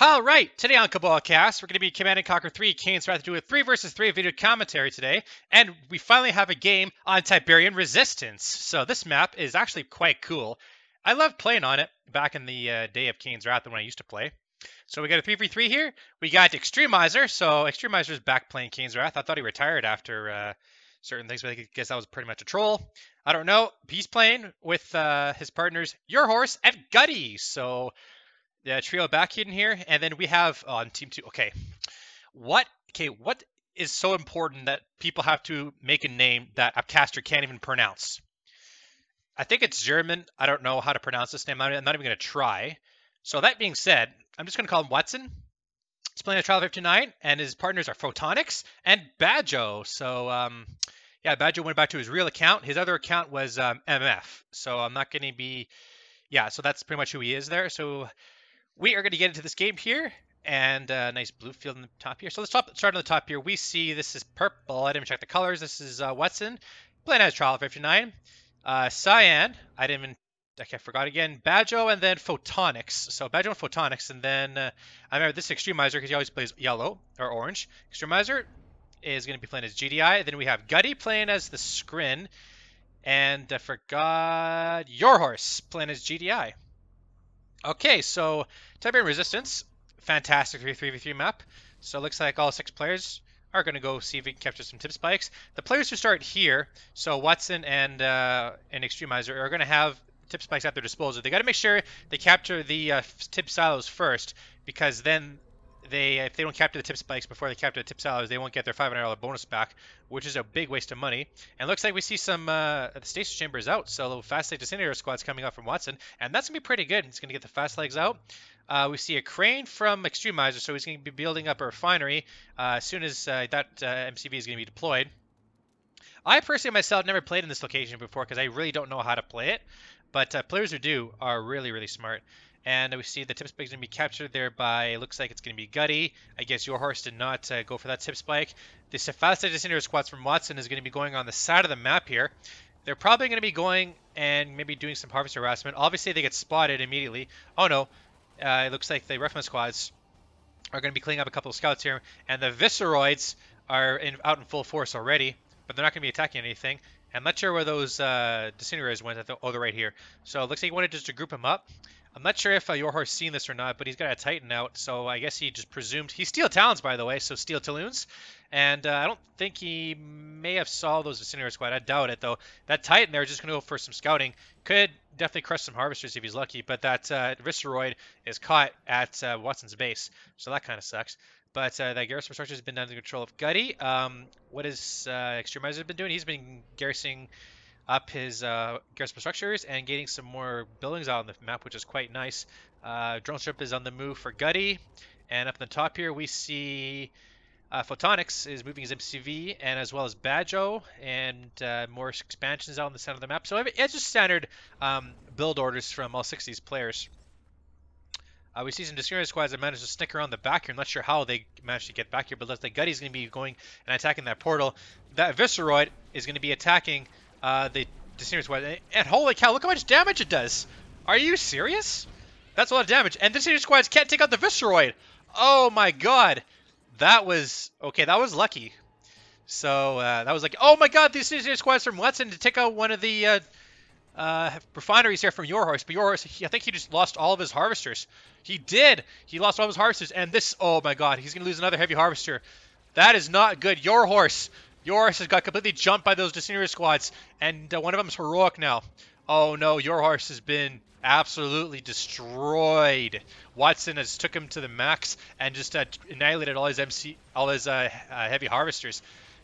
All right, today on Cabal Casts, we're going to be Command & Conquer 3, Kane's Wrath, to do a 3 versus 3 video commentary today, and we finally have a game on Tiberium Resistance. So this map is actually quite cool. I loved playing on it back in the day of Kane's Wrath when I used to play. So we got a 3v3 here. We got Extremizer, so Extremizer's back playing Kane's Wrath. I thought he retired after certain things, but I guess that was pretty much a troll. I don't know. He's playing with his partners, Your Horse and Gutty. So the trio back in here, and then we have on team 2. What is so important that people have to make a name that a caster can't even pronounce? I think it's German. I don't know how to pronounce this name. I'm not even going to try. So that being said, I'm just going to call him Watson. He's playing a Trial 59, and his partners are Photonics and Badjo. So yeah, Badjo went back to his real account. His other account was MF. So I'm not going to be, yeah, so that's pretty much who he is there. So we are going to get into this game here, and nice blue field in the top here. So let's start on the top here. We see this is purple. I didn't even check the colors. This is Watson playing as Trial 59. Cyan, I forgot again. Badjo and then Photonics. So Badjo and Photonics, and then I remember this is Extremizer because he always plays yellow or orange. Extremizer is going to be playing as GDI. Then we have Gutty playing as the Scrin, and I forgot Your Horse playing as GDI. Okay, so Tiberium Resistance, fantastic 3v3 map. So it looks like all 6 players are going to go see if we can capture some tip spikes. The players who start here, so Watson and Extremizer, are going to have tip spikes at their disposal. They got to make sure they capture the tip silos first, because then if they don't capture the tip spikes before they capture the tip silos, they won't get their $500 bonus back, which is a big waste of money. And it looks like we see some the stasis chamber is out, so fast leg disintegrator squad's coming up from Watson, and that's gonna be pretty good. He's gonna get the fast legs out. We see a crane from Extremizer, so he's gonna be building up a refinery as soon as that MCV is gonna be deployed. I personally myself never played in this location before because I really don't know how to play it, but players who do are really smart. And we see the tip spike is going to be captured there by, looks like it's going to be Gutty. I guess Your Horse did not go for that tip spike. The fast disintegrator squads from Watson is going to be going on the side of the map here. They're probably going to be going and maybe doing some harvest harassment. Obviously, they get spotted immediately. Oh no, it looks like the reference squads are going to be cleaning up a couple of scouts here. And the Visceroids are out in full force already, but they're not going to be attacking anything. I'm not sure where those disintegrators went. Oh, they're right here. So it looks like he wanted just to group them up. I'm not sure if Your Horse seen this or not, but he's got a Titan out, so I guess he just presumed. He's Steel Talons, by the way, so Steel Talons. And I don't think he may have saw those disintegrator squad. I doubt it, though. That Titan there is just going to go for some scouting. Could definitely crush some harvesters if he's lucky, but that Visceroid is caught at Watson's base, so that kind of sucks. But that garrison structure has been under the control of Gutty. What has Extremizer been doing? He's been garrisoning up his garrison structures and getting some more buildings out on the map, which is quite nice. Drone ship is on the move for Gutty, and up in the top here we see Photonics is moving his MCV, and as well as Badjo, and more expansions out on the center of the map. So it's just standard build orders from all 6 of these players. We see some disintegrator squads that managed to sneak around the back here. I'm not sure how they managed to get back here, but it looks like Gutty's going to be going and attacking that portal. That Visceroid is going to be attacking the disintegrator squad. And holy cow, look how much damage it does. Are you serious? That's a lot of damage. And disintegrator squads can't take out the Visceroid. Oh my god. That was, okay, that was lucky. So that was like, oh my god, these disintegrator squads from Watson to take out one of the refineries here from Your Horse. But Your Horse, I think he just lost all of his harvesters. He did. He lost all of his harvesters. And this, oh my god, he's going to lose another heavy harvester. That is not good. Your Horse has got completely jumped by those disintegrator squads. And one of them is heroic now. Oh no, Your Horse has been absolutely destroyed. Watson has took him to the max and just annihilated all his heavy harvesters.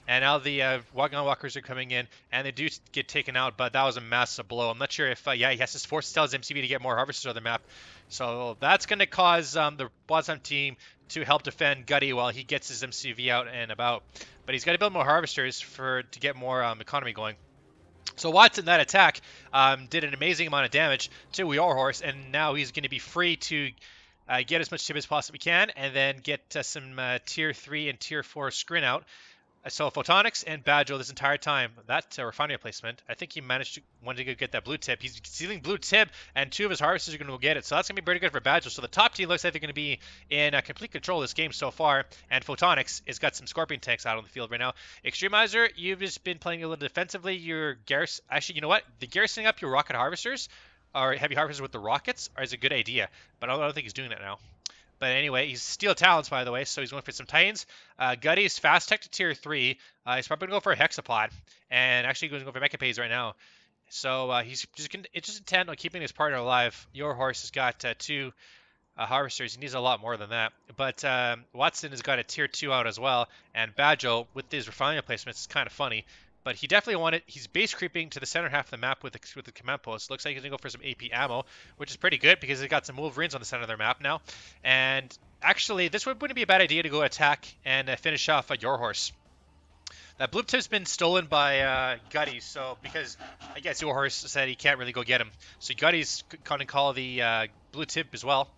And now the walkers are coming in, and they do get taken out, but that was a massive blow. I'm not sure if, yeah, he has to force to tell his MCV to get more harvesters on the map. So that's going to cause the Watson team to help defend Gutty while he gets his MCV out and about. But he's got to build more harvesters to get more economy going. So Watson, that attack, did an amazing amount of damage to Your Horse, and now he's going to be free to get as much tip as possibly can, and then get some Tier 3 and Tier 4 scrin out. So Photonics and Badjo this entire time, that refinery placement, I think he managed to wanted to get that blue tip. He's stealing blue tip, and 2 of his harvesters are going to go get it. So that's going to be pretty good for Badjo. So the top team looks like they're going to be in complete control of this game so far. And Photonics has got some Scorpion tanks out on the field right now. Extremizer, you've just been playing a little defensively. Your garrison, actually, you know what? The garrisoning up your rocket harvesters or heavy harvesters with the rockets is a good idea. But I don't think he's doing that now. But anyway, he's Steel Talons, by the way, so he's going for some Titans. Gutty's fast tech to tier 3. He's probably going to go for a Hexapod. And actually going to go for Mechapades right now. So he's just intent on keeping his partner alive. Your horse has got 2 harvesters. He needs a lot more than that. But Watson has got a tier 2 out as well. And Badjo, with his refinery placements, is kind of funny. But he definitely wanted, he's base creeping to the center half of the map with the command post. Looks like he's going to go for some AP ammo, which is pretty good because they got some Wolverines on the center of their map now. And actually, this wouldn't be a bad idea to go attack and finish off your horse. That blue tip's been stolen by Gutty, so because I guess your horse said he can't really go get him. So Gutty's going to call the blue tip as well.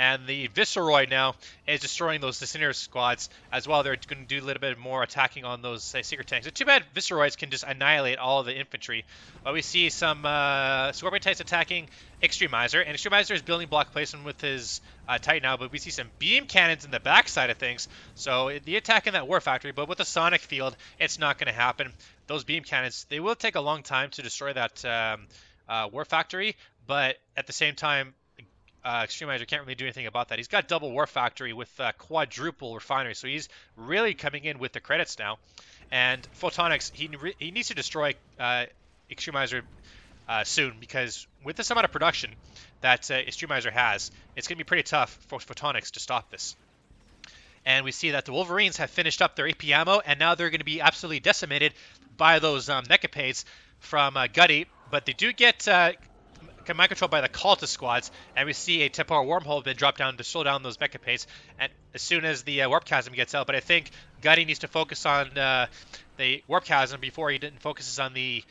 And the Viceroy now is destroying those Disintegrator squads as well. They're going to do a little bit more attacking on those secret tanks. It's too bad Viceroys can just annihilate all of the infantry. But we see some Scorpion tanks attacking Extremizer. And Extremizer is building block placement with his Titan now. But we see some beam cannons in the back side of things. So the attack in that War Factory. But with the Sonic Field, it's not going to happen. Those beam cannons, they will take a long time to destroy that War Factory. But at the same time, Extremizer can't really do anything about that. He's got double War Factory with quadruple refinery, so he's really coming in with the credits now. And Photonics, he needs to destroy Extremizer soon, because with this amount of production that Extremizer has, it's going to be pretty tough for Photonics to stop this. And we see that the Wolverines have finished up their AP ammo, and now they're going to be absolutely decimated by those Mechapades from Gutty, but they do get mind controlled by the Cultist squads, and we see a Templar wormhole been dropped down to slow down those Mechapades, and as soon as the Warp Chasm gets out. But I think Gutty needs to focus on the Warp Chasm before he focuses on the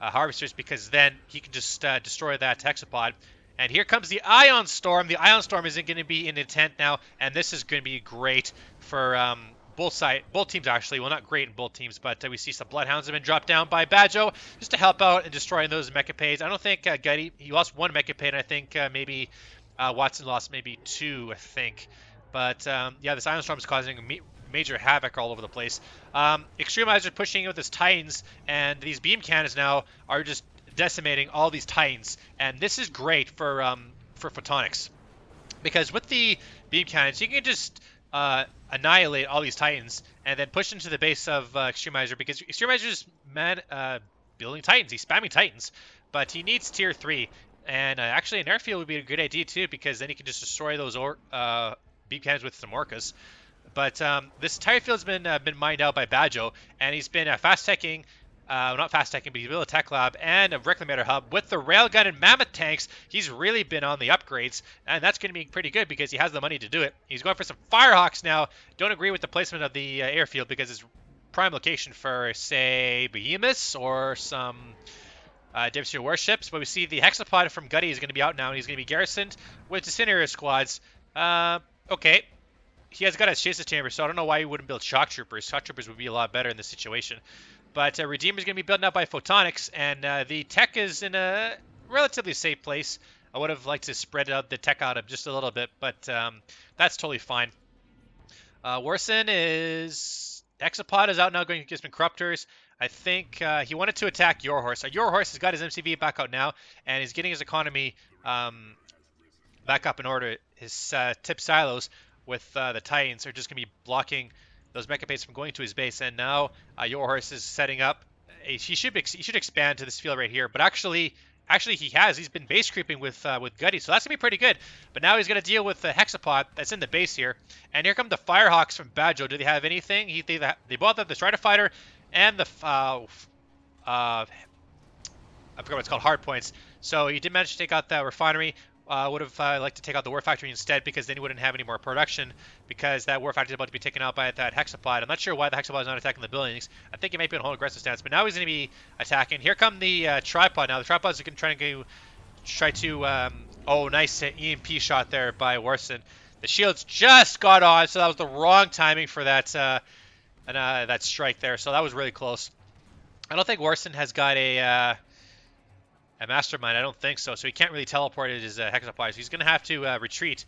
Harvesters, because then he can just destroy that Hexapod. And here comes the Ion Storm. The Ion Storm isn't going to be in intent now, and this is going to be great for both teams, actually. Well, not great in both teams, but we see some Bloodhounds have been dropped down by Badjo just to help out in destroying those Mechapades. I don't think Gutty, he lost 1 Mechapade, and I think maybe Watson lost maybe 2, I think. But yeah, this Ion Storm is causing major havoc all over the place. Extremizer pushing in with his Titans, and these beam cannons now are just decimating all these Titans, and this is great for Photonics, because with the beam cannons you can just annihilate all these Titans and then push into the base of Extremizer, because Extremizer is building Titans. He's spamming Titans, but he needs tier 3. And actually an airfield would be a good idea too, because then he can just destroy those beam cannons with some Orcas. But this entire field's been mined out by Badjo, and he's been fast-teching, not fast-teching, but he's built a tech lab and a reclamator hub. With the railgun and mammoth tanks, he's really been on the upgrades, and that's going to be pretty good because he has the money to do it. He's going for some Firehawks now. Don't agree with the placement of the airfield, because it's prime location for, say, Behemoths or some Devastator warships. But we see the Hexapod from Gutty is going to be out now, and he's going to be garrisoned with Disintegrator squads. Okay. He has got a Chasis Chamber, so I don't know why he wouldn't build Shock Troopers. Shock Troopers would be a lot better in this situation. But Redeemer is going to be built up by Photonics, and the tech is in a relatively safe place. I would have liked to spread out the tech out just a little bit, but that's totally fine. Warson is... Hexapod is out now going against Corruptors. I think he wanted to attack Your Horse. Your Horse has got his MCV back out now, and he's getting his economy back up in order. His tip silos with the Titans are just going to be blocking those Mechapades from going to his base. And now Your Horse is setting up. He should expand to this field right here. But actually he has. He's been base creeping with Gutty, so that's going to be pretty good. But now he's going to deal with the Hexapod that's in the base here. And here come the Firehawks from Badjo. Do they have anything? They both have the Strider Fighter and the... I forgot what it's called, Hardpoints. So he did manage to take out that refinery. Would have liked to take out the War Factory instead, because then he wouldn't have any more production, because that War Factory is about to be taken out by that Hexapod. I'm not sure why the Hexapod is not attacking the buildings. I think he might be in a whole aggressive stance, but now he's going to be attacking. Here come the Tripod now. The Tripods are going to try to oh, nice EMP shot there by Warson. The shields just got on, so that was the wrong timing for that that strike there. So that was really close. I don't think Warson has got a mastermind. I don't think so. So he can't really teleport his hexapod. So he's going to have to retreat.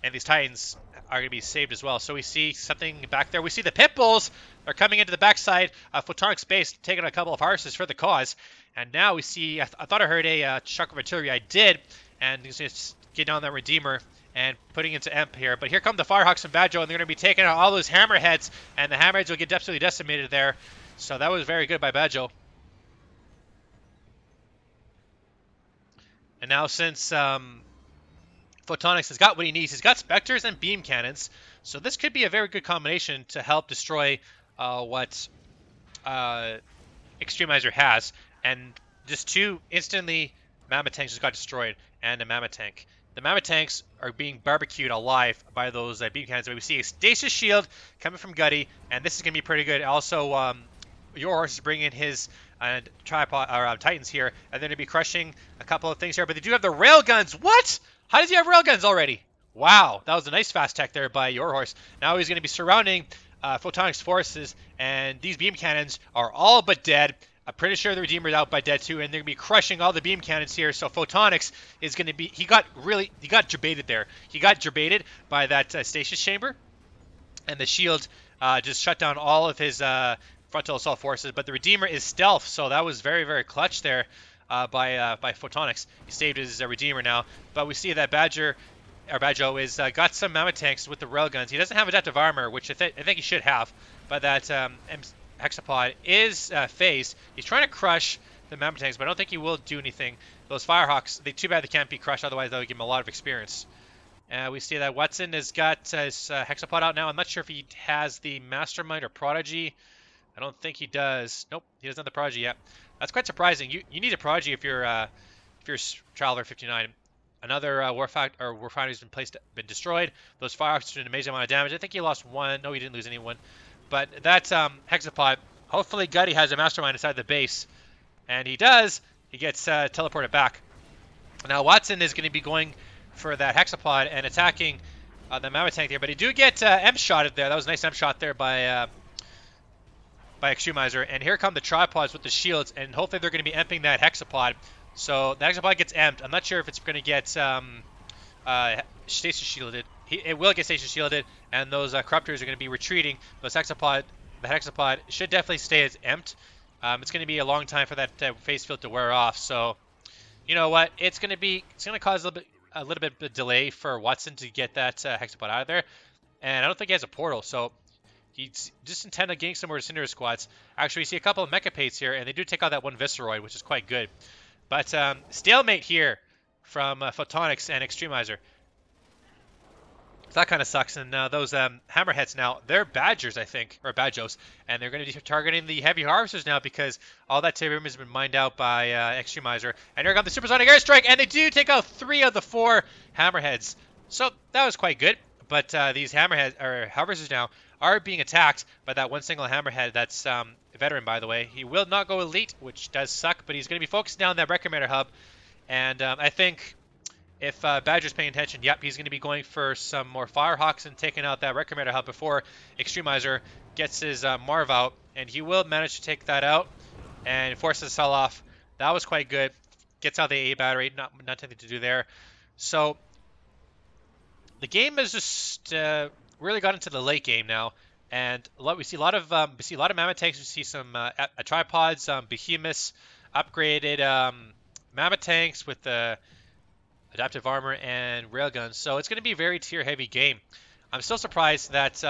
And these Titans are going to be saved as well. So we see something back there. We see the pit bulls are coming into the backside of Photonic space, taking a couple of harvests for the cause. And now we see, I thought I heard a shock of artillery. I did. And he's just getting on that Redeemer and putting into Emp here. But here come the Firehawks and Badjo, and they're going to be taking out all those Hammerheads. And the Hammerheads will get absolutely decimated there. So that was very good by Badjo. And now since Photonics has got what he needs. He's got Spectres and Beam Cannons. So this could be a very good combination to help destroy what Extremizer has. And just two instantly Mammoth Tanks just got destroyed. And a Mammoth Tank. The Mammoth Tanks are being barbecued alive by those Beam Cannons. We see a Stasis Shield coming from Gutty. And this is going to be pretty good. Also, Your Horse is bringing his tripod or Titans here. And they're going to be crushing a couple of things here. But they do have the Railguns. What? How does he have railguns already? Wow, that was a nice fast tech there by Your Horse. Now he's going to be surrounding Photonics forces, and these beam cannons are all but dead. I'm pretty sure the Redeemer's out by dead too, and they're going to be crushing all the beam cannons here. So Photonics is going to be, he got jebaited there. He got jebaited by that stasis chamber, and the shield just shut down all of his frontal assault forces. But the Redeemer is stealth, so that was very, very clutch there. By Photonics. He saved his Redeemer now, but we see that Badjo is got some Mammoth Tanks with the railguns. He doesn't have adaptive armor, which I think he should have, but that Hexapod is phased. He's trying to crush the Mammoth Tanks, but I don't think he will do anything. Those Firehawks, too bad they can't be crushed, otherwise that would give him a lot of experience. We see that Watson has got his Hexapod out now. I'm not sure if he has the Mastermind or Prodigy. I don't think he does. Nope, he doesn't have the Prodigy yet. That's quite surprising. You need a Prodigy if you're Traveler 59. Another Warfighter has been destroyed. Those Firehawks did an amazing amount of damage. I think he lost one. No, he didn't lose anyone. But that Hexapod, hopefully Gutty has a Mastermind inside the base. And he does. He gets teleported back. Now Watson is going to be going for that Hexapod and attacking the Mammoth Tank there. But he do get M-shotted there. That was a nice M-shot there by Extremizer. And here come the tripods with the shields, and hopefully they're going to be emping that Hexapod. So the Hexapod gets emped. I'm not sure if it's going to get stasis shielded. It will get stasis shielded, and those corruptors are going to be retreating. The Hexapod should definitely stay as emped. It's going to be a long time for that phase field to wear off. So you know what? It's going to cause a little bit of delay for Watson to get that Hexapod out of there. And I don't think he has a portal, so he's just intended on getting some more Cinder Squads. Actually, we see a couple of Mechapates here, and they do take out that one Visceroid, which is quite good. But stalemate here from Photonics and Extremizer. So that kind of sucks. And those Hammerheads now, they're Badgers, I think, or Badjos. And they're going to be targeting the Heavy Harvesters now because all that Tiberium has been mined out by Extremizer. And here comes the Supersonic Airstrike, and they do take out 3 of the 4 Hammerheads. So that was quite good. But these Hammerheads, or Harvesters now, are being attacked by that one single Hammerhead that's a veteran, by the way. He will not go elite, which does suck, but he's going to be focused down that Recommender hub. And I think if Badger's paying attention, yep, he's going to be going for some more Firehawks and taking out that Recommender hub before Extremizer gets his Marv out. And he will manage to take that out and force the sell off. That was quite good. Gets out the A battery, not anything to do there. So the game has just really got into the late game now, and we see a lot of Mammoth Tanks. We see some tripods, behemoths, upgraded Mammoth Tanks with adaptive armor and railguns. So it's going to be a very tier-heavy game. I'm still surprised that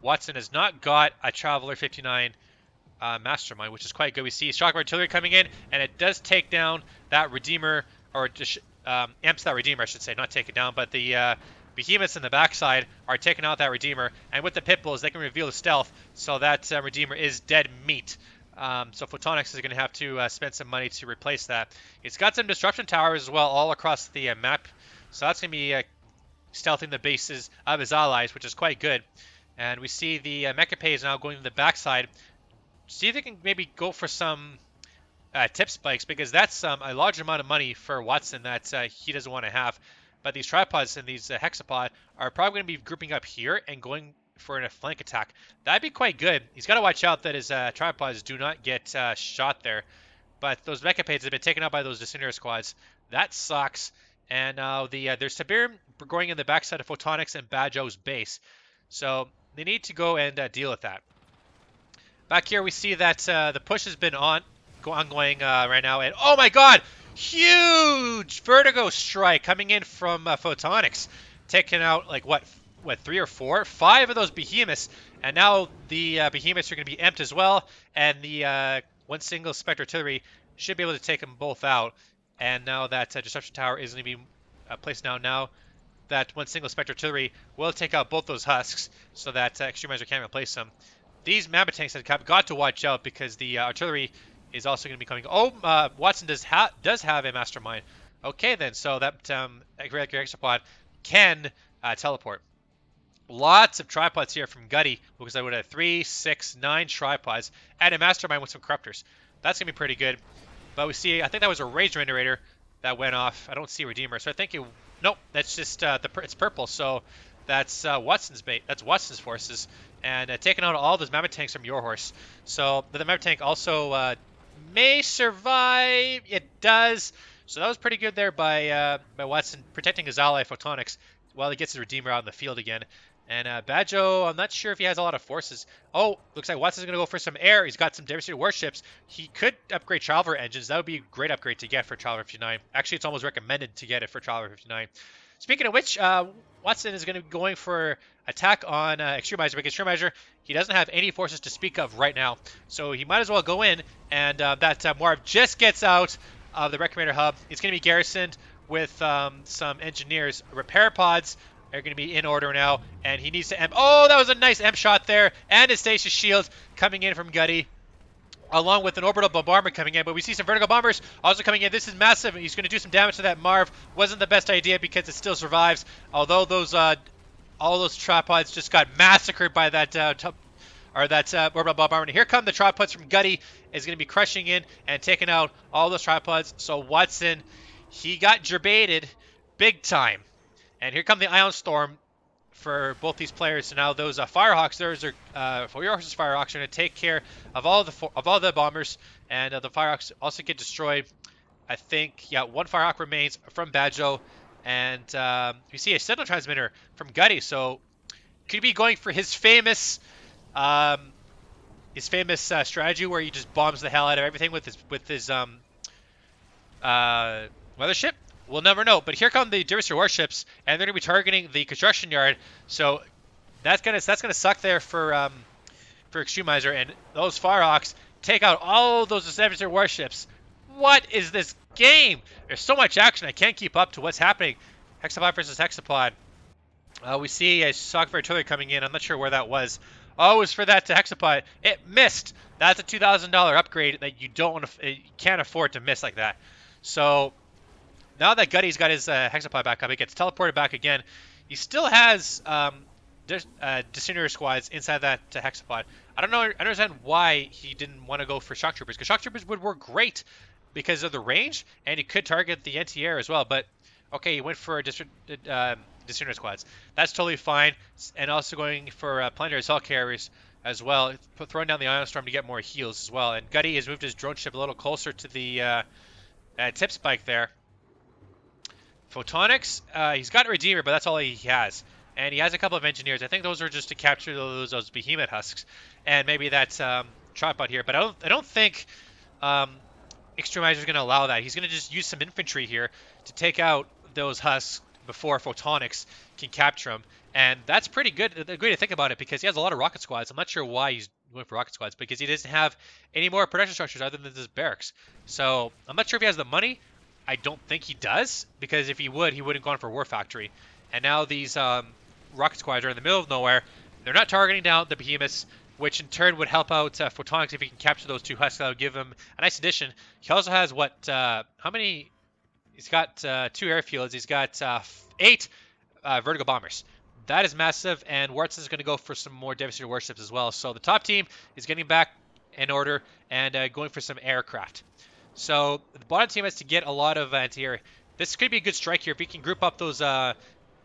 Watson has not got a Traveler 59 Mastermind, which is quite good. We see shock artillery coming in, and it does take down that Redeemer, or amps that Redeemer, I should say, not take it down, but the Behemoths in the backside are taking out that Redeemer, and with the Pitbulls, they can reveal the stealth, so that Redeemer is dead meat. So Photonics is going to have to spend some money to replace that. It's got some Disruption Towers as well all across the map, so that's going to be stealthing the bases of his allies, which is quite good. And we see the Mechapays now going to the backside. See if they can maybe go for some tip spikes, because that's a large amount of money for Watson that he doesn't want to have. But these tripods and these Hexapod are probably going to be grouping up here and going for a flank attack. That'd be quite good. He's got to watch out that his tripods do not get shot there. But those mechapades have been taken out by those disintegrator squads. That sucks. And now there's Tiberium going in the backside of Photonics and Badjo's base. So they need to go and deal with that. Back here we see that the push has been ongoing right now. And oh my god! Huge Vertigo strike coming in from Photonics. Taking out like what 3 or 4? 5 of those behemoths. And now the behemoths are going to be empty as well. And the one single Spectre Artillery should be able to take them both out. And now that Disruption Tower is going to be placed down now, that one single Spectre Artillery will take out both those husks so that Extremizer can't replace them. These Mammoth tanks have got to watch out because the artillery is also going to be coming. Oh, Watson does have a Mastermind. Okay then, so that Extrapod can teleport. Lots of tripods here from Gutty, because I would have 3, 6, 9 tripods, and a Mastermind with some Corruptors. That's going to be pretty good. But we see, I think that was a Rage Generator that went off. I don't see Redeemer, so I think nope, that's just, it's purple, so that's Watson's bait. That's Watson's forces. And taking out all those Mammoth tanks from your horse. So the Mammoth tank also may survive. It does. So that was pretty good there by Watson, protecting his ally Photonics while he gets his Redeemer out in the field again. And Badjo, I'm not sure if he has a lot of forces. Oh, looks like Watson's going to go for some air. He's got some devastated warships. He could upgrade Traveler engines. That would be a great upgrade to get for Traveler 59. Actually, it's almost recommended to get it for Traveler 59. Speaking of which, Watson is going to be going for attack on Extremizer, because Extremizer, he doesn't have any forces to speak of right now. So he might as well go in, and that Moab just gets out of the Recommander hub. It's going to be garrisoned with some engineers. Repair pods are going to be in order now, and he needs to oh, that was a nice M shot there, and a Stasis Shield coming in from Gutty, along with an orbital bombardment coming in. But we see some vertical bombers also coming in. This is massive. He's going to do some damage to that Marv. Wasn't the best idea because it still survives, although those all those tripods just got massacred by that orbital bombardment. Here come the tripods from Gutty. Is going to be crushing in and taking out all those tripods. So Watson, he got gerbated big time. And here come the Ion Storm for both these players. So now those Firehawks, for your horses, Firehawks are going to take care of all the bombers, and the Firehawks also get destroyed. I think, yeah, one Firehawk remains from Badjo, and we see a signal transmitter from Gutty. So could be going for his famous strategy where he just bombs the hell out of everything with his mothership. We'll never know. But here come the Devastator warships, and they're going to be targeting the construction yard. So that's gonna suck there for Extremizer, and those Firehawks take out all those Devastator warships. What is this game? There's so much action. I can't keep up to what's happening. Hexapod versus Hexapod. We see a Shock for Artillery coming in. I'm not sure where that was. Oh, it was for that Hexapod. It missed. That's a $2,000 upgrade that you can't afford to miss like that. So now that Gutty's got his Hexapod back up, he gets teleported back again. He still has Disintegrator squads inside that Hexapod. I don't understand why he didn't want to go for Shock Troopers, because Shock Troopers would work great because of the range, and he could target the anti-air as well. But okay, he went for Disintegrator squads. That's totally fine, and also going for planetary assault carriers as well, throwing down the Ion Storm to get more heals as well. And Gutty has moved his drone ship a little closer to the tip spike there. Photonics, he's got a Redeemer, but that's all he has. And he has a couple of engineers. I think those are just to capture those behemoth husks, and maybe that's tripod here. But I don't think Extremizer is going to allow that. He's going to just use some infantry here to take out those husks before Photonics can capture them. And that's pretty good. The way to think about it, because he has a lot of rocket squads. I'm not sure why he's going for rocket squads, because he doesn't have any more production structures other than this barracks. So I'm not sure if he has the money. I don't think he does, because if he would, he wouldn't have gone for War Factory. And now these rocket squads are in the middle of nowhere. They're not targeting down the behemoths, which in turn would help out Photonics if he can capture those 2 husks. That would give him a nice addition. He also has how many? He's got 2 airfields. He's got 8 vertical bombers. That is massive, and Warts is going to go for some more Devastator warships as well. So the top team is getting back in order and going for some aircraft. So the bottom team has to get a lot of anti-air. This could be a good strike here if he can group up those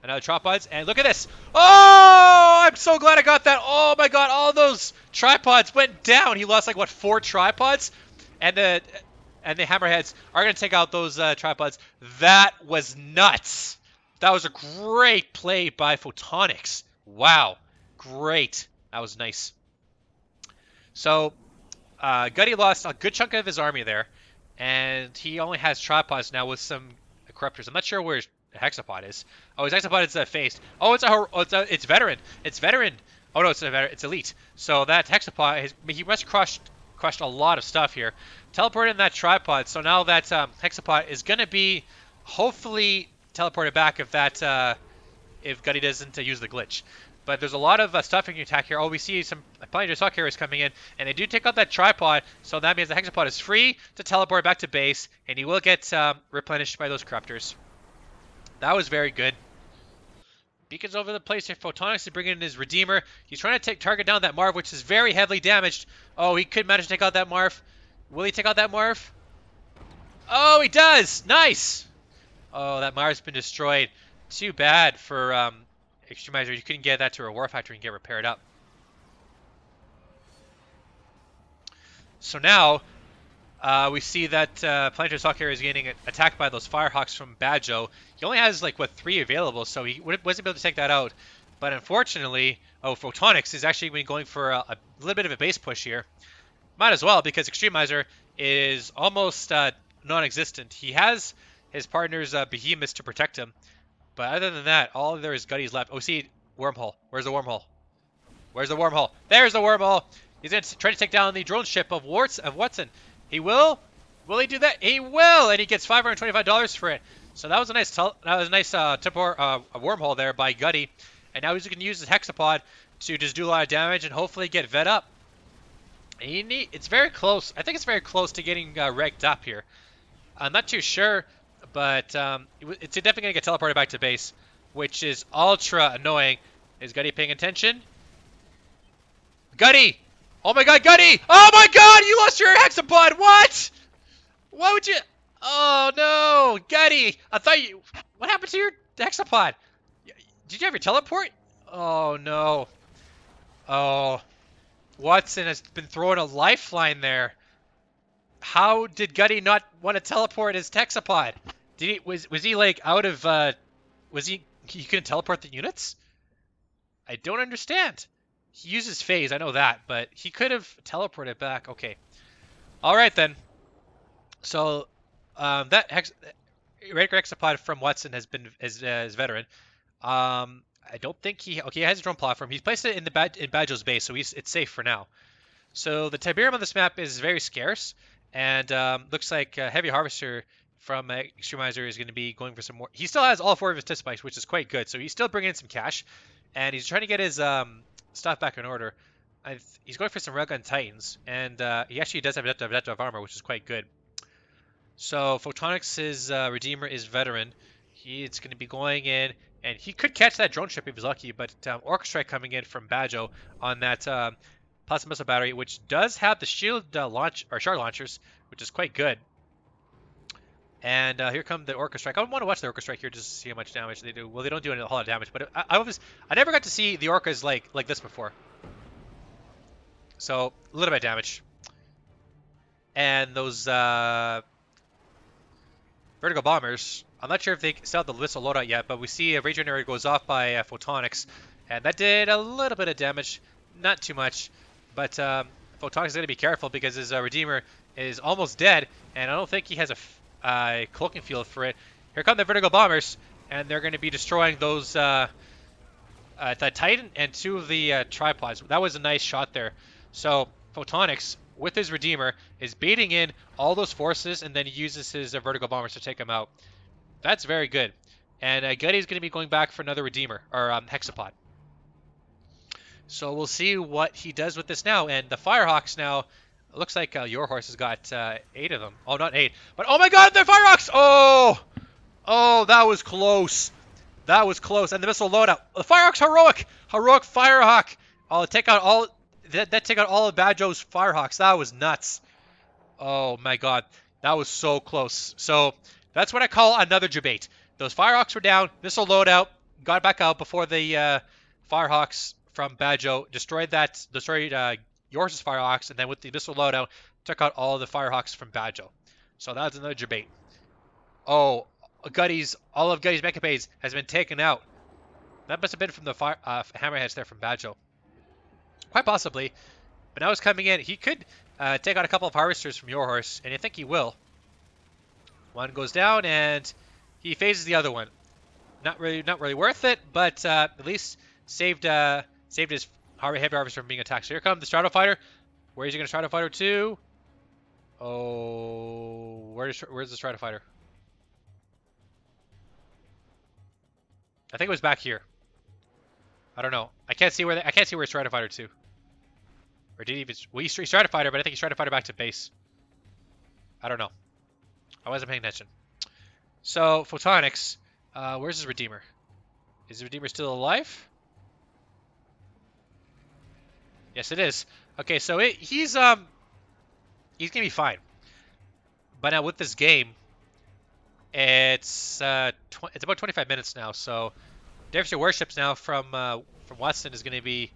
Another tripods, and look at this. Oh, I'm so glad I got that. Oh my god, all those tripods went down. He lost like, what, 4 tripods? And the hammerheads are going to take out those tripods. That was nuts. That was a great play by Photonics. Wow, great. That was nice. So, Gutty lost a good chunk of his army there, and he only has tripods now with some corruptors. I'm not sure where his hexapod is. Oh, his hexapod is phased. Oh, it's veteran. It's veteran. Oh no, it's elite. So that hexapod, he must crushed a lot of stuff here. Teleported in that tripod. So now that hexapod is gonna be hopefully teleported back if Gutty doesn't use the glitch. But there's a lot of stuff in your attack here. Oh, we see some Planetary Assault Carriers coming in, and they do take out that tripod, so that means the hexapod is free to teleport back to base, and he will get replenished by those corruptors. That was very good. Beacons over the place here. Photonics is bringing in his Redeemer. He's trying to target down that Marv, which is very heavily damaged. Oh, he could manage to take out that Marv. Will he take out that Marv? Oh, he does! Nice! Oh, that Marv's been destroyed. Too bad for Extremizer. You couldn't get that to a war factory and get repaired up. So now, we see that Planetary Assault Carrier is getting attacked by those Firehawks from Badjo. He only has, like, what, 3 available, so he wasn't able to take that out. But unfortunately, Photonics is actually going for a little bit of a base push here. Might as well, because Extremizer is almost non-existent. He has his partner's behemoths to protect him. But other than that, all there is Gutty's left. Oh, see, wormhole. Where's the wormhole? Where's the wormhole? There's the wormhole! He's going to try to take down the drone ship of Watson. He will? Will he do that? He will! And he gets $525 for it. So that was a nice wormhole there by Gutty. And now he's going to use his hexapod to just do a lot of damage and hopefully get vet up. It's very close. I think it's very close to getting wrecked up here. I'm not too sure, but it's definitely going to get teleported back to base, which is ultra annoying. Is Gutty paying attention? Gutty! Oh my god, Gutty! Oh my god, you lost your hexapod! What? Why would you? Oh no, Gutty! I thought you. What happened to your hexapod? Did you have your teleport? Oh no. Oh. Watson has been throwing a lifeline there. How did Gutty not want to teleport his hexapod? Was he like out of he couldn't teleport the units? I don't understand. He uses phase, I know that, but he could have teleported back. Okay. All right then. So that Radical Hexapod from Watson has been is veteran. I don't think he has a drone platform. He's placed it in Badjo's base, so it's safe for now. So the Tiberium on this map is very scarce, and looks like Heavy Harvester from Extremizer is going to be going for some more. He still has all 4 of his tip spikes, which is quite good. So he's still bringing in some cash, and he's trying to get his stuff back in order. He's going for some Railgun Titans, and he actually does have adaptive armor, which is quite good. So Photonics' Redeemer is veteran. He's going to be going in, and he could catch that drone ship if he's lucky, but Orchestrate coming in from Badjo on that plasma missile battery, which does have the shield shard launchers, which is quite good. And here come the Orca Strike. I want to watch the Orca Strike here just to see how much damage they do. Well, they don't do a whole lot of damage, but I never got to see the Orcas like this before. So a little bit of damage. And those vertical bombers. I'm not sure if they still have the missile loadout yet, but we see a rage generator goes off by Photonics, and that did a little bit of damage, not too much. But Photonics is going to be careful because his Redeemer is almost dead, and I don't think he has a cloaking field for it. Here come the vertical bombers, and they're going to be destroying those the Titan and 2 of the tripods. That was a nice shot there. So Photonics, with his Redeemer, is baiting in all those forces, and then he uses his vertical bombers to take them out. That's very good. And Gutty's going to be going back for another Redeemer, or Hexapod. So we'll see what he does with this now. And the Firehawks now, it looks like your horse has got 8 of them. Oh, not 8. But oh my god, they're Firehawks! Oh! Oh, that was close. That was close. And the missile loadout. The Firehawks heroic! Heroic Firehawk! Oh, take out all... That take out all of Badjo's Firehawks. That was nuts. Oh my god. That was so close. So... that's what I call another debate. Those Firehawks were down, missile loadout, got back out before the Firehawks from Badjo destroyed Yours' Firehawks, and then with the missile loadout, took out all the Firehawks from Badjo. So that was another debate. Oh, all of Gutty's Mechapades has been taken out. That must have been from the Hammerheads there from Badjo. Quite possibly. But now he's coming in. He could take out a couple of Harvesters from Your Horse, and I think he will. One goes down, and he phases the other one. Not really worth it, but at least saved his heavy harvester from being attacked. So here comes the Strato Fighter. Where is he going to Strato Fighter to? Oh, where's the Strato Fighter? I think it was back here. I don't know. I can't see where it's Strato Fighter to. Or did he even? Well, he's Strato Fighter, but I think he's Strato Fighter back to base. I don't know. I wasn't paying attention. So Photonics. Where's his Redeemer? Is the Redeemer still alive? Yes, it is. Okay, so he's gonna be fine. But now with this game, it's about 25 minutes now. So Devastator Warships now from Watson is gonna be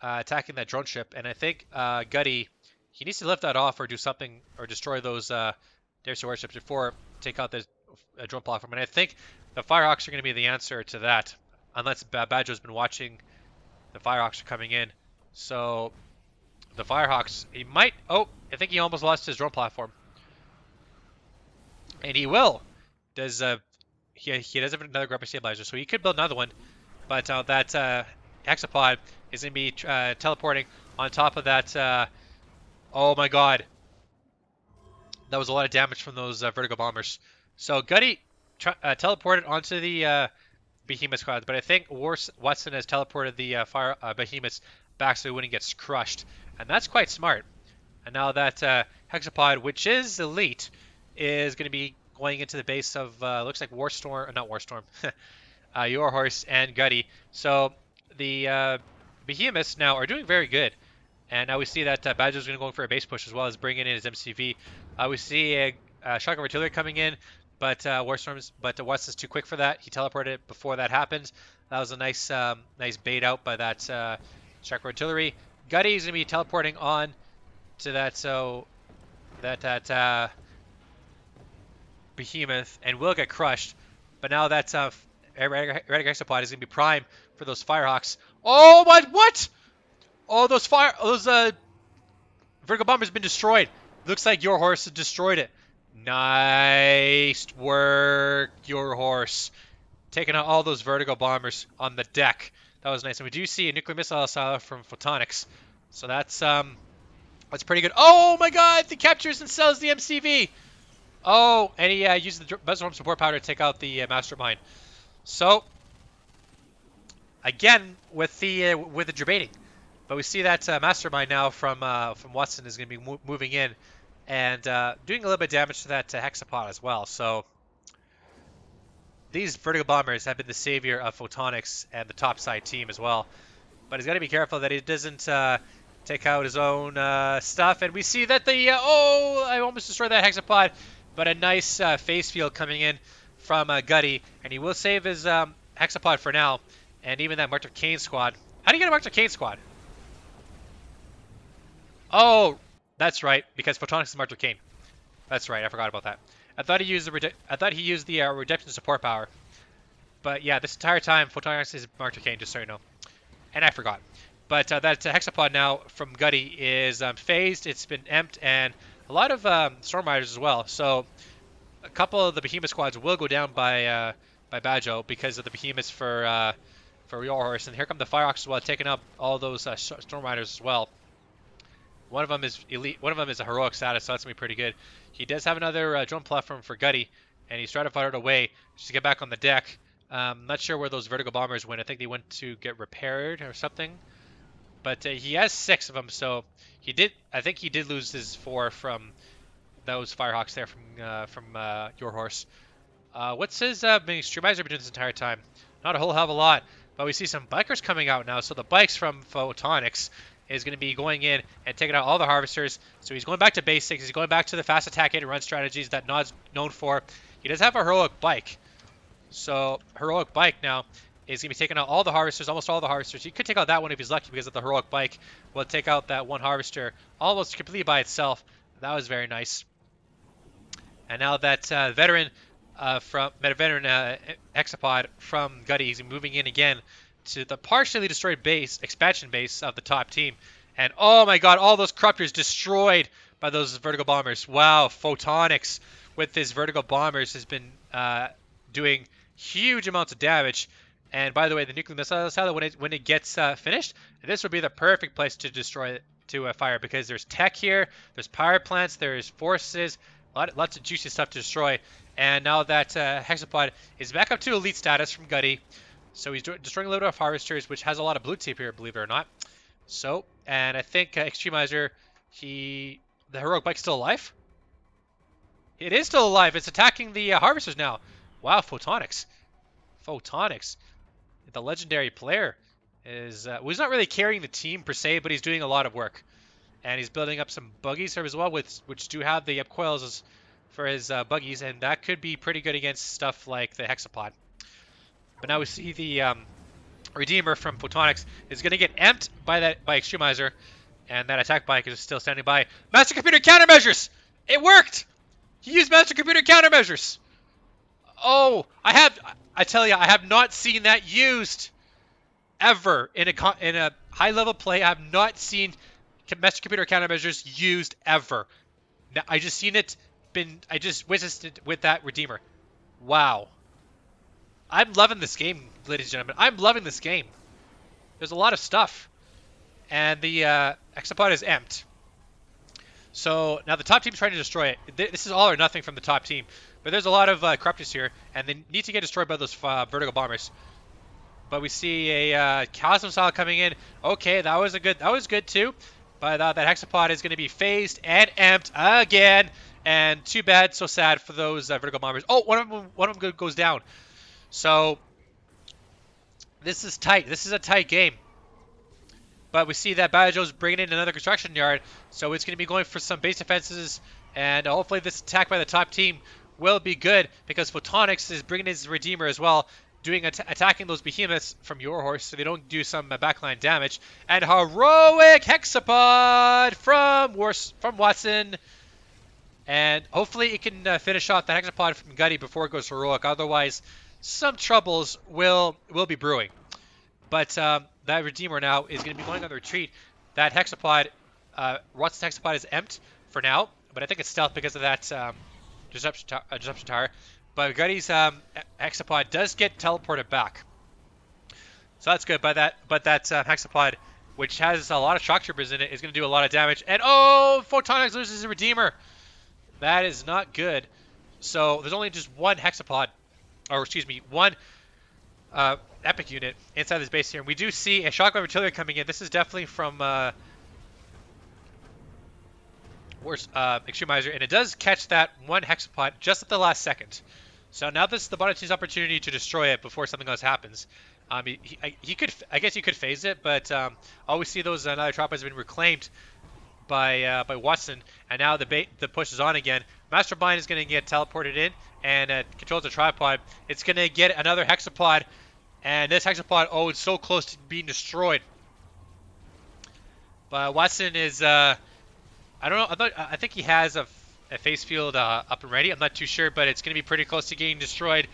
attacking that drone ship, and I think Gutty, he needs to lift that off or do something or destroy those Devastator Warships before take out the drone platform. And I think the Firehawks are going to be the answer to that, unless Badjo's been watching the Firehawks are coming in. So the Firehawks, he might. Oh, I think he almost lost his drone platform, and he will. He does have another Grapple Stabilizer, so he could build another one. But that Hexapod is going to be teleporting on top of that. Oh my God, that was a lot of damage from those vertical bombers. So Gutty teleported onto the Behemoth squad, but I think Watson has teleported the Behemoths back so he wouldn't get crushed, and that's quite smart. And now that Hexapod, which is elite, is going to be going into the base of looks like Your Horse and Gutty. So the Behemoths now are doing very good, and now we see that Badger's going to go for a base push as well as bringing in his MCV. We see a shock of artillery coming in, but Watson's too quick for that. He teleported before that happened. That was a nice bait out by that shock of artillery. Gutty's gonna be teleporting on to that, so that Behemoth, and will get crushed. But now that Erratic Hexapod is gonna be prime for those Firehawks. Oh my! What? Oh, those vertical bombers have been destroyed. Looks like Your Horse has destroyed it. Nice work, Your Horse. Taking out all those vertical bombers on the deck. That was nice. And we do see a nuclear missile silo from Photonics. So that's pretty good. Oh my God! He captures and sells the MCV. Oh, and he used the Buzzworm support powder to take out the Mastermind. So again with the debating, but we see that Mastermind now from Watson is going to be moving in and doing a little bit of damage to that Hexapod as well. So these vertical bombers have been the savior of Photonics and the topside team as well. But he's got to be careful that he doesn't take out his own stuff. And we see that oh, I almost destroyed that Hexapod, but a nice phase field coming in from Gutty, and he will save his Hexapod for now. And even that Marked Kane squad. How do you get a Marked Kane squad? Oh, that's right, because Photonics is Marked Kane. That's right, I forgot about that. I thought he used the Redemption support power, but yeah, this entire time Photonics is Marked Kane, just so you know. And I forgot. But that Hexapod now from Gutty is phased. It's been emped, and a lot of Storm Riders as well. So a couple of the Behemoth squads will go down by Badjo because of the Behemoths for Your Horse. And here come the Firehawks as well, taking up all those Storm Riders as well. One of them is elite. One of them is a heroic status, so that's gonna be pretty good. He does have another drone platform for Gutty, and he's trying to fire it away just to get back on the deck. Not sure where those vertical bombers went. I think they went to get repaired or something. But he has 6 of them, so he did. I think he did lose his 4 from those Firehawks there from Your Horse. What's his Streamizer been doing this entire time? Not a whole hell of a lot, but we see some bikers coming out now. So the bikes from Photonics is going to be going in and taking out all the harvesters. So he's going back to basics. He's going back to the fast attack hit and run strategies that Nod's known for. He does have a heroic bike. So Heroic Bike now is going to be taking out all the harvesters, almost all the harvesters. He could take out that one if he's lucky because of the Heroic Bike. Will take out that one harvester almost completely by itself. That was very nice. And now that veteran hexapod from Gutty is moving in again to the partially destroyed base, expansion base of the top team. And oh my god, all those corruptors destroyed by those vertical bombers. Wow, Photonics with his vertical bombers has been doing huge amounts of damage. And by the way, the nuclear missile silo, when it gets finished, this would be the perfect place to destroy it, to fire, because there's tech here, there's power plants, there's forces, lots of juicy stuff to destroy. And now that hexapod is back up to elite status from Gutty, so he's destroying a little bit of harvesters, which has a lot of blue tape here, believe it or not. So, and I think Extremizer, the Heroic Bike's still alive? It is still alive. It's attacking the harvesters now. Wow, Photonics. Photonics. The legendary player is, well, he's not really carrying the team per se, but he's doing a lot of work. And he's building up some buggies here as well, which do have the upcoils for his buggies, and that could be pretty good against stuff like the hexapod. But now we see the Redeemer from Photonics is going to get amped by Extremizer, and that attack bike is still standing by. Master Computer countermeasures! It worked! He used Master Computer countermeasures! Oh, I tell you, I have not seen that used ever in a high-level play. I have not seen Master Computer countermeasures used ever. Now, I just witnessed it with that Redeemer. Wow. I'm loving this game, ladies and gentlemen. I'm loving this game. There's a lot of stuff. And the hexapod is empty. So now the top team's trying to destroy it. This is all or nothing from the top team. But there's a lot of corruptors here, and they need to get destroyed by those vertical bombers. But we see a Chaos Missile coming in. Okay, that was good too. But that hexapod is going to be phased and amped again. And too bad, so sad for those vertical bombers. Oh, one of them goes down. So this is tight. This is a tight game. But we see that Bajo's bringing in another construction yard, so it's going to be going for some base defenses, and hopefully this attack by the top team will be good, because Photonics is bringing his Redeemer as well, attacking those behemoths from your horse, so they don't do some backline damage. And Heroic Hexapod from Watson, and hopefully it can finish off the Hexapod from Gutty before it goes Heroic. Otherwise, some troubles will be brewing. But that Redeemer now is going to be going on the retreat. That hexapod, Watson's hexapod is empty for now, but I think it's stealth because of that disruption tower. But Gutty's hexapod does get teleported back, so that's good. But that hexapod, which has a lot of shock troopers in it, is going to do a lot of damage. And oh, Photonics loses a Redeemer. That is not good. So there's only just one hexapod, or excuse me, one epic unit inside this base here. And we do see a shockwave artillery coming in. This is definitely from Extremizer, and it does catch that one hexapod just at the last second. So now this is the bottom team's opportunity to destroy it before something else happens. He could, I guess you could phase it, but all we see those another tropoids have been reclaimed by Watson, and now the push is on again. Mastermind is going to get teleported in and controls the tripod. It's going to get another hexapod. And this hexapod, oh, it's so close to being destroyed. But Watson is, I don't know, I think he has a face field up and ready. I'm not too sure, but it's going to be pretty close to getting destroyed.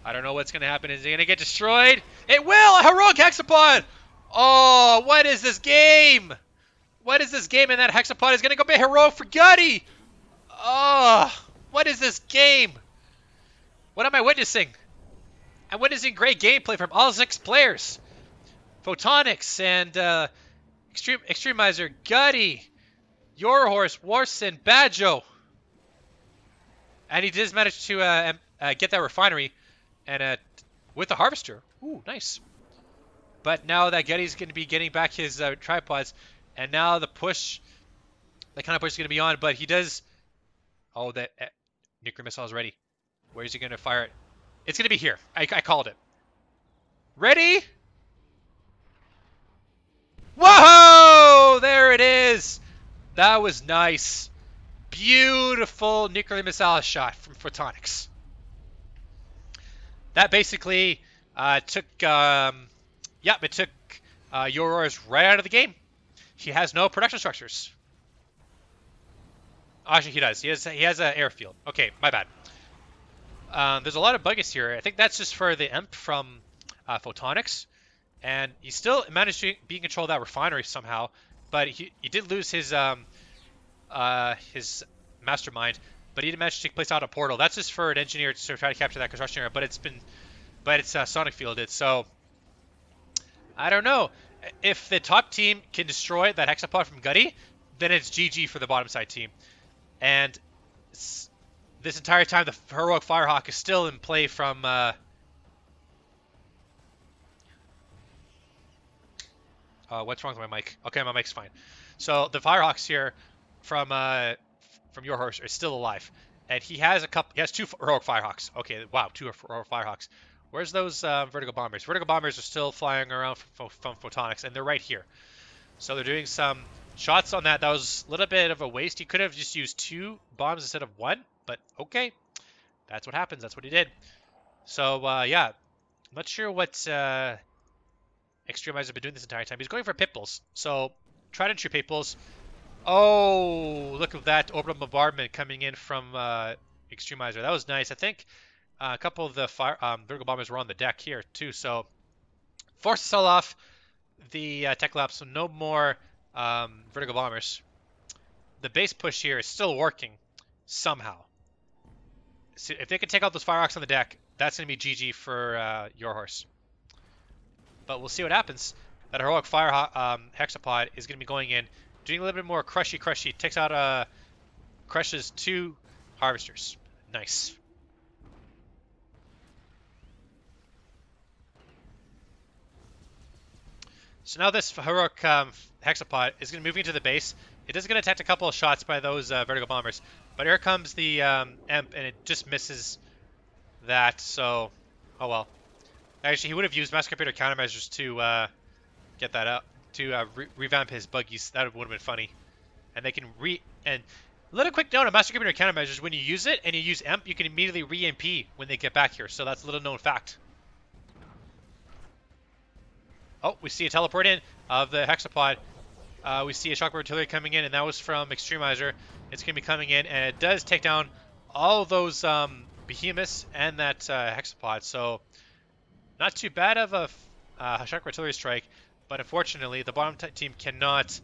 I don't know what's going to happen. Is he going to get destroyed? It will! A heroic hexapod! Oh, what is this game? What is this game? And that hexapod is going to go be heroic for Gutty! Oh, what is this game? What am I witnessing? I'm witnessing great gameplay from all 6 players. Photonics and Extremizer, Gutty, Your Horse, Warson, Bajo. And he does manage to get that refinery and with the harvester. Ooh, nice. But now that Gutty's going to be getting back his tripods, and now the push, that kind of push is going to be on, but he does... Oh, that nuclear missile is ready. Where is he going to fire it? It's going to be here. I called it. Ready? Whoa! There it is. That was nice. Beautiful nuclear missile shot from Photonics. that basically took it took Auror's right out of the game. He has no production structures. Actually, he does. He has an airfield. Okay, my bad. There's a lot of buggies here. I think that's just for the imp from Photonics, and he still managed to be in control of that refinery somehow. But he did lose his mastermind, but he did manage to place out a portal. That's just for an engineer to try to capture that construction area. But it's sonic fielded. So I don't know if the top team can destroy that hexapod from Gutty, then it's GG for the bottom side team. And this entire time, the heroic Firehawk is still in play from. What's wrong with my mic? Okay, my mic's fine. So the Firehawks here from your horse are still alive, and he has two heroic Firehawks. Okay, wow, two heroic Firehawks. Where's those vertical bombers? Vertical bombers are still flying around from Photonics, and they're right here. So they're doing some shots on that. That was a little bit of a waste. He could have just used 2 bombs instead of 1, but okay. That's what happens. That's what he did. So, yeah. I'm not sure what Extremizer has been doing this entire time. He's going for Pitbulls. So, tried and true Pitbulls. Oh, look at that orbital bombardment coming in from Extremizer. That was nice. I think a couple of the vertical bombers were on the deck here, too. So, forced to sell off the tech lab, so no more vertical bombers. The base push here is still working somehow. So if they can take out those Firehawks on the deck, that's going to be GG for your horse. But we'll see what happens. That heroic Firehawk hexapod is going to be going in, doing a little bit more crushy. Takes out crushes 2 harvesters. Nice. So now this heroic hexapod is going to move into the base. It is going to detect a couple of shots by those vertical bombers. But here comes the Emp, and it just misses that. So, oh well. Actually, he would have used master computer countermeasures to get that up, to revamp his buggies. That would have been funny. And they can and a little quick note on master computer countermeasures: when you use it and you use Emp, you can immediately re-MP when they get back here. So that's a little known fact. Oh, we see a teleport in of the hexapod. We see a shock artillery coming in, and that was from Extremizer. It's going to be coming in, and it does take down all of those behemoths and that hexapod. So not too bad of a shock artillery strike, but unfortunately the bottom team cannot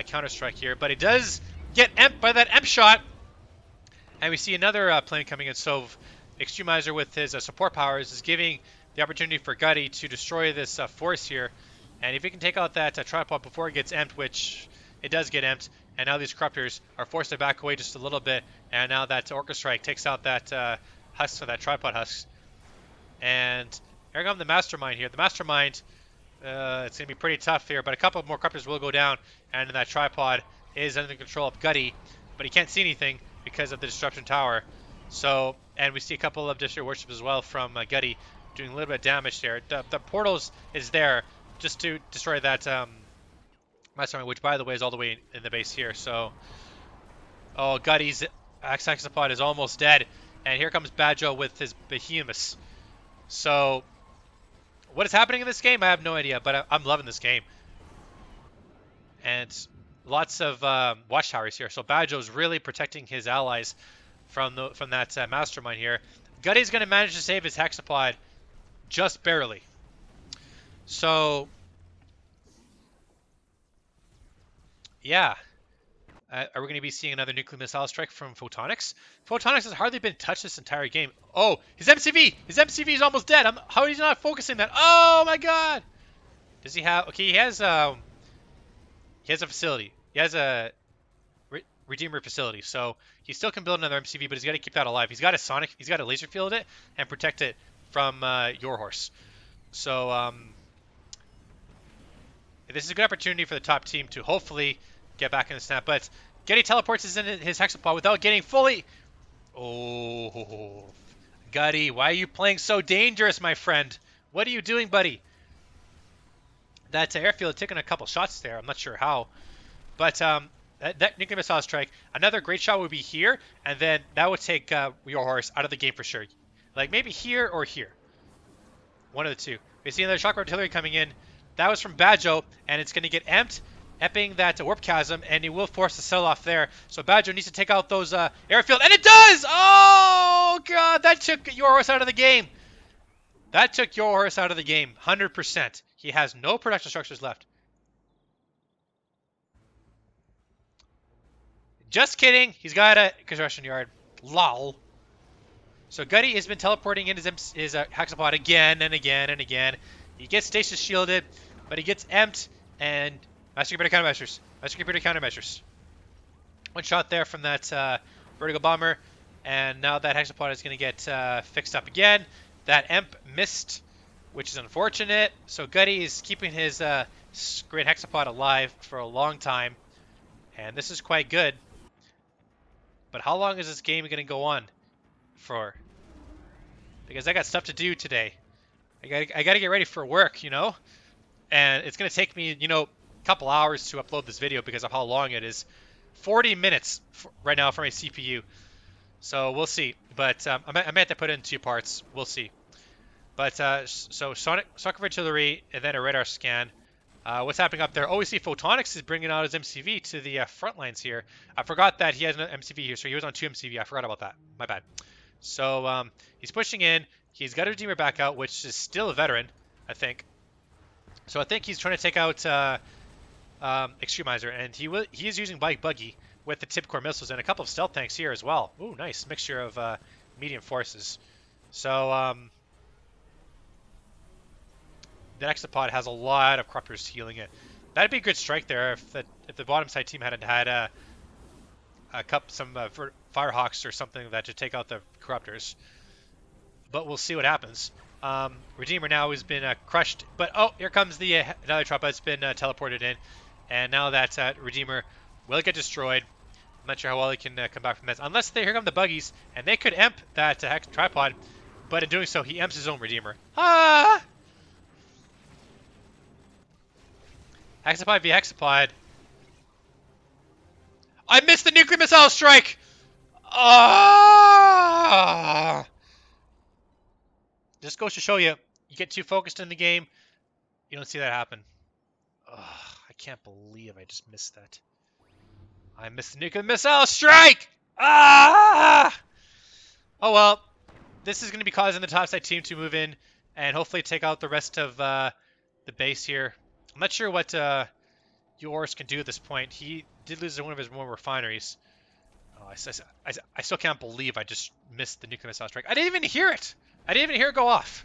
counter-strike here. But it does get Emp by that Emp shot, and we see another plane coming in. So Extremizer with his support powers is giving the opportunity for Gutty to destroy this force here. And if he can take out that tripod before it gets emped, which it does get emped, and now these corruptors are forced to back away just a little bit, and now that Orca Strike takes out that husk, or that tripod husk. And here comes the Mastermind here. The Mastermind, it's going to be pretty tough here, but a couple more corruptors will go down, and that tripod is under the control of Gutty, but he can't see anything because of the Disruption Tower. So, and we see a couple of District Worships as well from Gutty, doing a little bit of damage there. The portals is there just to destroy that Mastermind, which by the way is all the way in the base here. So, oh, Gutty's hexapod is almost dead, and here comes Badjo with his behemoths. So, what is happening in this game? I have no idea, but I'm loving this game. And lots of watchtowers here. So Badjo's really protecting his allies from that Mastermind here. Gutty's going to manage to save his hexapod just barely. So, yeah. Are we going to be seeing another nuclear missile strike from Photonics? Photonics has hardly been touched this entire game. Oh, his MCV! His MCV is almost dead. How is he not focusing that? Oh my god! Does he have... Okay, he has a facility. He has a Redeemer facility. So he still can build another MCV, but he's got to keep that alive. He's got a sonic... He's got to laser field it and protect it from your horse. So, this is a good opportunity for the top team to hopefully get back in the snap. But Gutty teleports his hexapod without getting fully... Oh, Gutty, why are you playing so dangerous, my friend? What are you doing, buddy? That airfield taking a couple shots there. I'm not sure how. But that nuclear missile strike, another great shot would be here, and then that would take your horse out of the game for sure. Like maybe here or here. One of the two. We see another shock artillery coming in. That was from Badjo, and it's going to get emped, epping that warp chasm, and it will force the sell-off there. So Badjo needs to take out those airfield, and it does! Oh, God, that took your horse out of the game. That took your horse out of the game, 100%. He has no production structures left. Just kidding. He's got a construction yard. Lol. So Gutty has been teleporting in his hexapod again and again and again. He gets stasis shielded, but he gets emped, and Master Computer countermeasures. Master Computer countermeasures. One shot there from that vertical bomber, and now that hexapod is going to get fixed up again. That emp missed, which is unfortunate. So Gutty is keeping his great hexapod alive for a long time, and this is quite good. But how long is this game going to go on for? Because I got stuff to do today. I got to get ready for work, you know? And it's going to take me, you know, a couple hours to upload this video because of how long it is. 40 minutes right now for my CPU. So we'll see. But I might have to put it in 2 parts. We'll see. But so Shock Artillery and then a radar scan. What's happening up there? Oh, we see Photonics is bringing out his MCV to the front lines here. I forgot that he has an MCV here, so he was on 2 MCV. I forgot about that. My bad. So he's pushing in. He's got a Redeemer back out, which is still a veteran, I think. So I think he's trying to take out Extremizer, and he is using Bike Buggy with the Tip Core missiles and a couple of stealth tanks here as well. Ooh, nice mixture of medium forces. So the Hexapod has a lot of corruptors healing it. That'd be a good strike there if the bottom side team hadn't had some Firehawks or something that to take out the corruptors. But we'll see what happens. Redeemer now has been crushed, but oh, here comes the another Trappa that's been teleported in, and now that Redeemer will get destroyed. I'm not sure how well he can come back from this, unless here come the buggies, and they could emp that tripod, but in doing so, he emps his own Redeemer. Ah! Hexapod v Hexapod. I missed the nuclear missile strike! Ah! Just goes to show you, you get too focused in the game, you don't see that happen. Ugh, I can't believe I just missed that. I missed the nuclear missile strike! Ah! Oh well, this is going to be causing the topside team to move in and hopefully take out the rest of the base here. I'm not sure what Yours can do at this point. He did lose one of his more refineries. Oh, I still can't believe I just missed the nuclear missile strike. I didn't even hear it! I didn't even hear it go off.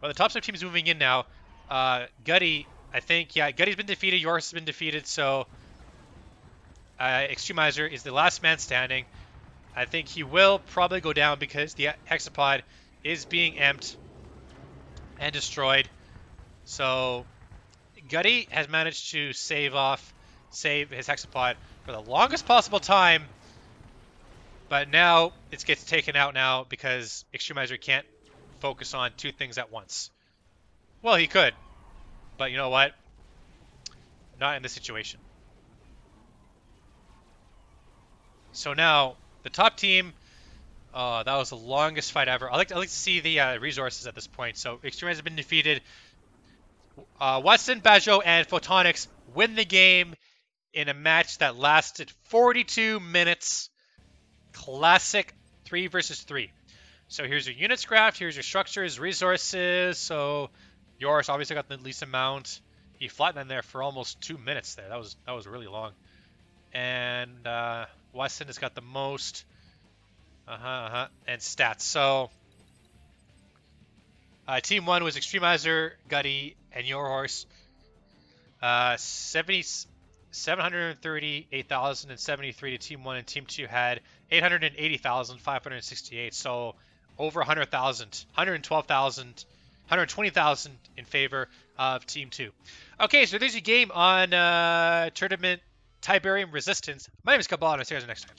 Well, the top side team is moving in now. Gutty, I think, yeah, Gutty's been defeated. Yours has been defeated, so Extremizer is the last man standing. I think he will probably go down because the Hexapod is being emped and destroyed. So Gutty has managed to save his Hexapod for the longest possible time. But now it gets taken out now because Extremizer can't focus on 2 things at once. Well, he could. But you know what? Not in this situation. So now, the top team, that was the longest fight ever. I'd like to see the resources at this point. So Extremizer has been defeated. Watson, Badjo, and Photonics win the game in a match that lasted 42 minutes. Classic 3 versus 3. So here's your units graph, here's your structures, resources. So yours obviously got the least amount. He flatlined there for almost 2 minutes there. That was really long. And Weston has got the most. And stats. So team 1 was Extremizer, Gutty, and your horse. 738,073 to Team 1, and Team 2 had 880,568. So over 100,000, 112,000, 120,000 in favor of Team 2. Okay, so there's your game on tournament Tiberium Resistance. My name is Cabal, and I'll see you guys next time.